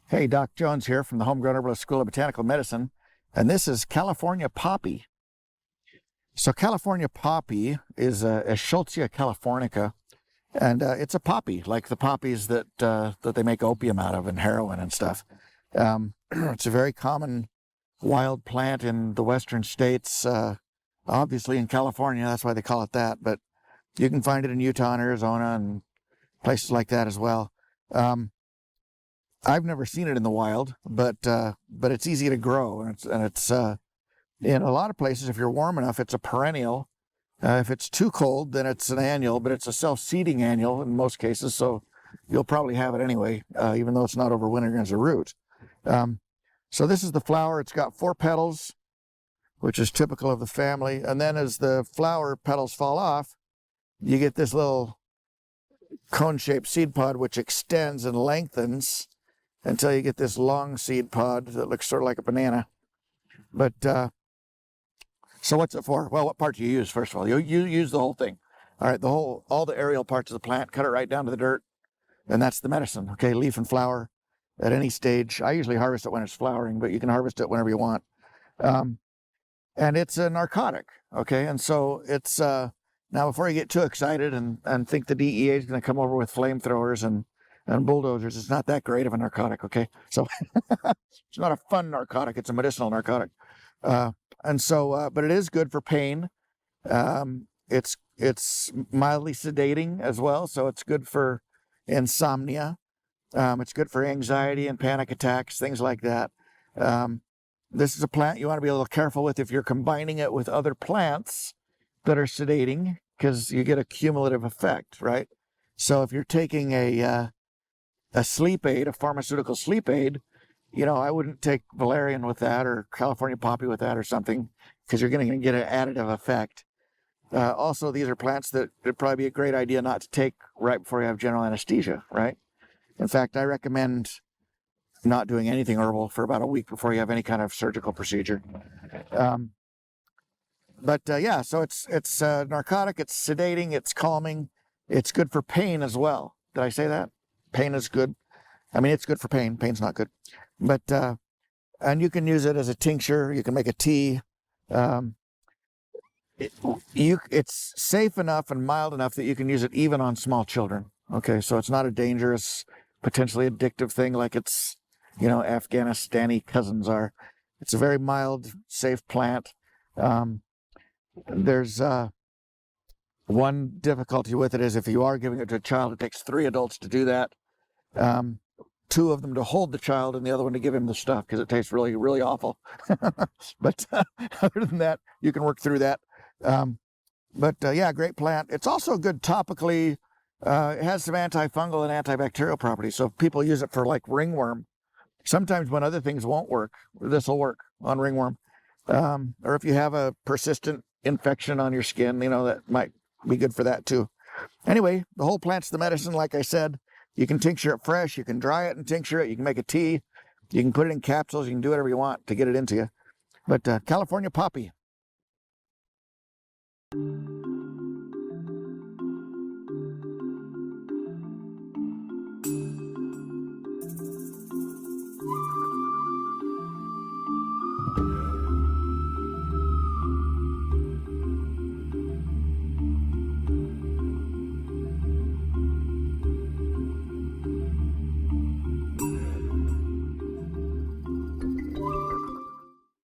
Hey, Doc Jones here from the Homegrown Herbalist School of Botanical Medicine, and this is California poppy. So California poppy is a Schultzia californica, and it's a poppy, like the poppies that they make opium out of and heroin and stuff. It's a very common wild plant in the western states, obviously in California, that's why they call it that, but you can find it in Utah and Arizona and places like that as well. I've never seen it in the wild, but it's easy to grow, and it's in a lot of places. If you're warm enough, it's a perennial. If it's too cold, then it's an annual, but it's a self-seeding annual in most cases, so you'll probably have it anyway, even though it's not overwintering as a root. So this is the flower. It's got 4 petals, which is typical of the family, and then as the flower petals fall off, you get this little cone-shaped seed pod, which extends and lengthens until you get this long seed pod that looks sort of like a banana. But so what's it for? Well, what part do you use? First of all, you use the whole thing. All right, all the aerial parts of the plant, cut it right down to the dirt, and that's the medicine. Okay, leaf and flower at any stage. I usually harvest it when it's flowering, but you can harvest it whenever you want. And it's a narcotic. Okay, and so it's now before you get too excited and think the DEA is going to come over with flamethrowers and bulldozers, it's not that great of a narcotic, okay? So it's not a fun narcotic, it's a medicinal narcotic. And so, but it is good for pain. It's mildly sedating as well, so it's good for insomnia. It's good for anxiety and panic attacks, things like that. This is a plant you want to be a little careful with if you're combining it with other plants that are sedating, because you get a cumulative effect, right? So if you're taking a sleep aid, a pharmaceutical sleep aid, I wouldn't take valerian with that or California poppy with that or something, because you're going to get an additive effect. Also, these are plants that it'd probably be a great idea not to take right before you have general anesthesia, right? In fact, I recommend not doing anything herbal for about a week before you have any kind of surgical procedure. Yeah, so it's narcotic, it's sedating, it's calming, it's good for pain as well. Did I say that? Pain is good. I mean, it's good for pain. Pain's not good. But, and you can use it as a tincture. You can make a tea. It's safe enough and mild enough that you can use it even on small children. Okay, so it's not a dangerous, potentially addictive thing like its, Afghanistani cousins are. It's a very mild, safe plant. There's one difficulty with it is if you are giving it to a child, it takes 3 adults to do that. 2 of them to hold the child and the other one to give him the stuff, because it tastes really, really awful. But other than that, you can work through that. Yeah, great plant. It's also good topically. It has some antifungal and antibacterial properties. So if people use it for like ringworm, sometimes when other things won't work, this will work on ringworm. Or if you have a persistent infection on your skin, that might be good for that too. Anyway, the whole plant's the medicine, like I said. You can tincture it fresh, you can dry it and tincture it, you can make a tea, you can put it in capsules, you can do whatever you want to get it into you. But California poppy.